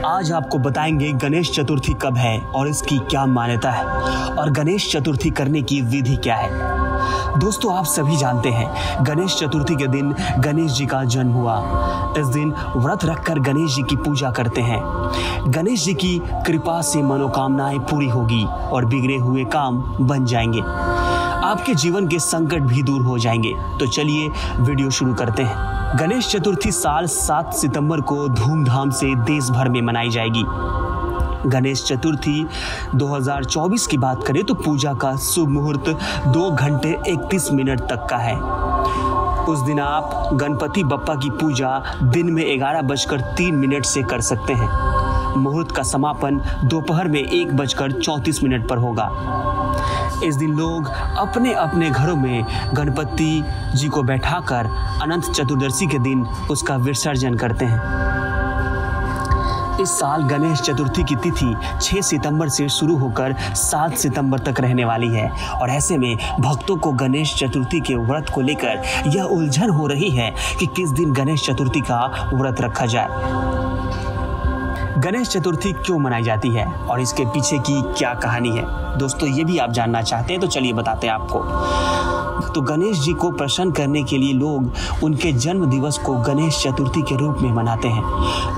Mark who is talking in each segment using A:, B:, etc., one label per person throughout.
A: आज आपको बताएंगे गणेश चतुर्थी कब है और इसकी क्या मान्यता है और गणेश चतुर्थी करने की विधि क्या है। दोस्तों, आप सभी जानते हैं गणेश चतुर्थी के दिन गणेश जी का जन्म हुआ। इस दिन व्रत रखकर गणेश जी की पूजा करते हैं। गणेश जी की कृपा से मनोकामनाएं पूरी होगी और बिगड़े हुए काम बन जाएंगे। आपके जीवन के संकट भी दूर हो जाएंगे। तो चलिए वीडियो शुरू करते हैं। गणेश चतुर्थी साल 7 सितंबर को धूमधाम से देश भर में मनाई जाएगी। गणेश चतुर्थी 2024 की बात करें तो पूजा का शुभ मुहूर्त 2 घंटे 31 मिनट तक का है। उस दिन आप गणपति बप्पा की पूजा दिन में 11:03 से कर सकते हैं। मुहूर्त का समापन दोपहर में 1:34 पर होगा। इस दिन लोग अपने अपने घरों में गणपति जी को बैठाकर अनंत चतुर्दशी के दिन उसका विसर्जन करते हैं। इस साल गणेश चतुर्थी की तिथि 6 सितंबर से शुरू होकर 7 सितंबर तक रहने वाली है और ऐसे में भक्तों को गणेश चतुर्थी के व्रत को लेकर यह उलझन हो रही है कि किस दिन गणेश चतुर्थी का व्रत रखा जाए। गणेश चतुर्थी क्यों मनाई जाती है और इसके पीछे की क्या कहानी है, दोस्तों ये भी आप जानना चाहते हैं तो चलिए बताते हैं आपको। तो गणेश जी को प्रसन्न करने के लिए लोग उनके जन्म दिवस को गणेश चतुर्थी के रूप में मनाते हैं।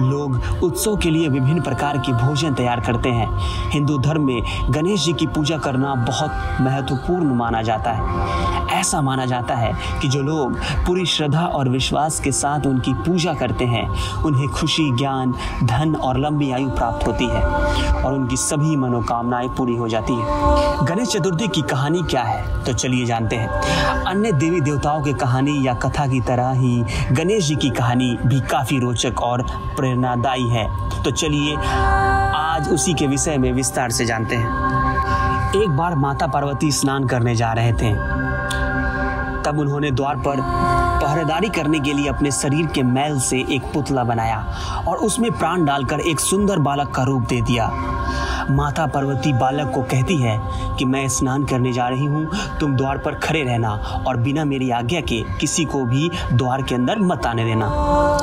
A: लोग उत्सव के लिए विभिन्न प्रकार के भोजन तैयार करते हैं। हिंदू धर्म में गणेश जी की पूजा करना बहुत महत्वपूर्ण माना जाता है। ऐसा माना जाता है कि जो लोग पूरी श्रद्धा और विश्वास के साथ उनकी पूजा करते हैं उन्हें खुशी, ज्ञान, धन और लंबी आयु प्राप्त होती है और उनकी सभी मनोकामनाएं पूरी हो जाती है। गणेश चतुर्थी की कहानी क्या है तो चलिए जानते हैं। अन्य देवी देवताओं की कहानी या कथा की तरह ही गणेश जी की कहानी भी काफी रोचक और प्रेरणादायी है। तो चलिए आज उसी के विषय में विस्तार से जानते हैं। एक बार माता पार्वती स्नान करने जा रहे थे। तब उन्होंने द्वार पर पहरेदारी करने के लिए अपने शरीर के मैल से एक पुतला बनाया और उसमें प्राण डालकर एक सुंदर बालक का रूप दे दिया। माता पार्वती बालक को कहती है कि मैं स्नान करने जा रही हूँ, तुम द्वार पर खड़े रहना और बिना मेरी आज्ञा के किसी को भी द्वार के अंदर मत आने देना।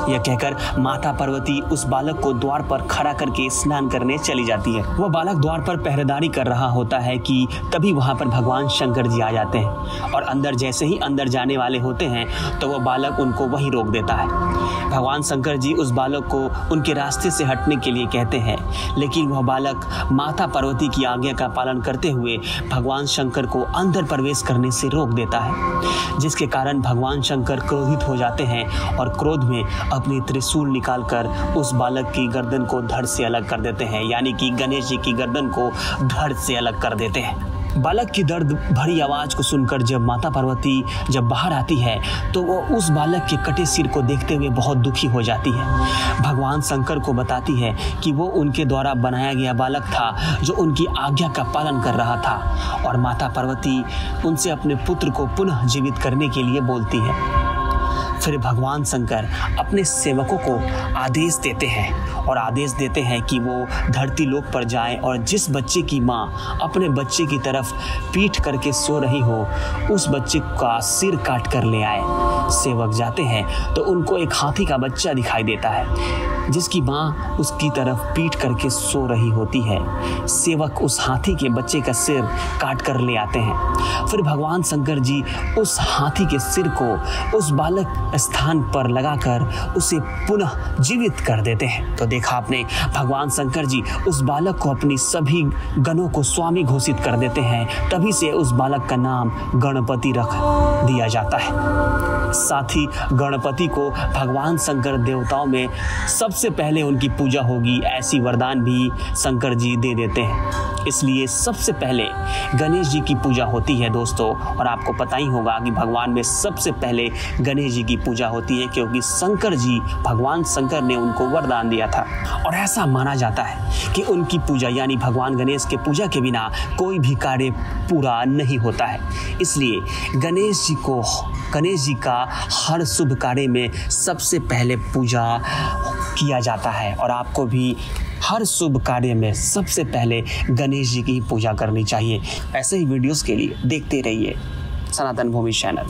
A: यह कहकर माता पार्वती उस बालक को द्वार पर खड़ा करके स्नान करने चली जाती है। वह बालक द्वार पर पहरेदारी कर रहा होता है कि तभी वहाँ पर भगवान शंकर जी आ जाते हैं और अंदर जैसे ही अंदर जाने वाले होते हैं तो वह बालक उनको वहीं रोक देता है। भगवान शंकर जी उस बालक को उनके रास्ते से हटने के लिए कहते हैं, लेकिन वह बालक माता पार्वती की आज्ञा का पालन करते हुए भगवान शंकर को अंदर प्रवेश करने से रोक देता है, जिसके कारण भगवान शंकर क्रोधित हो जाते हैं और क्रोध में अपनी त्रिशूल निकालकर उस बालक की गर्दन को धड़ से अलग कर देते हैं, यानी कि गणेश जी की गर्दन को धड़ से अलग कर देते हैं। बालक की दर्द भरी आवाज को सुनकर जब माता पार्वती बाहर आती है तो वो उस बालक के कटे सिर को देखते हुए बहुत दुखी हो जाती है। भगवान शंकर को बताती है कि वो उनके द्वारा बनाया गया बालक था जो उनकी आज्ञा का पालन कर रहा था और माता पार्वती उनसे अपने पुत्र को पुनः जीवित करने के लिए बोलती है। फिर भगवान शंकर अपने सेवकों को आदेश देते हैं कि वो धरती लोक पर जाएं और जिस बच्चे की माँ अपने बच्चे की तरफ पीठ करके सो रही हो उस बच्चे का सिर काट कर ले आए। सेवक जाते हैं तो उनको एक हाथी का बच्चा दिखाई देता है जिसकी माँ उसकी तरफ पीठ करके सो रही होती है। सेवक उस हाथी के बच्चे का सिर काट कर ले आते हैं। फिर भगवान शंकर जी उस हाथी के सिर को उस बालक स्थान पर लगाकर उसे पुनः जीवित कर देते हैं। तो देखा आपने, भगवान शंकर जी उस बालक को अपनी सभी गणों को स्वामी घोषित कर देते हैं। तभी से उस बालक का नाम गणपति रख दिया जाता है। साथ ही गणपति को भगवान शंकर देवताओं में सबसे पहले उनकी पूजा होगी ऐसी वरदान भी शंकर जी दे देते हैं। इसलिए सबसे पहले गणेश जी की पूजा होती है दोस्तों। और आपको पता ही होगा कि भगवान में सबसे पहले गणेश जी की पूजा होती है क्योंकि भगवान शंकर ने उनको वरदान दिया था। और ऐसा माना जाता है कि उनकी पूजा यानी भगवान गणेश के पूजा के बिना कोई भी कार्य पूरा नहीं होता है। इसलिए गणेश जी का हर शुभ कार्य में सबसे पहले पूजा किया जाता है और आपको भी हर शुभ कार्य में सबसे पहले गणेश जी की पूजा करनी चाहिए। ऐसे ही वीडियोस के लिए देखते रहिए सनातन भूमि चैनल।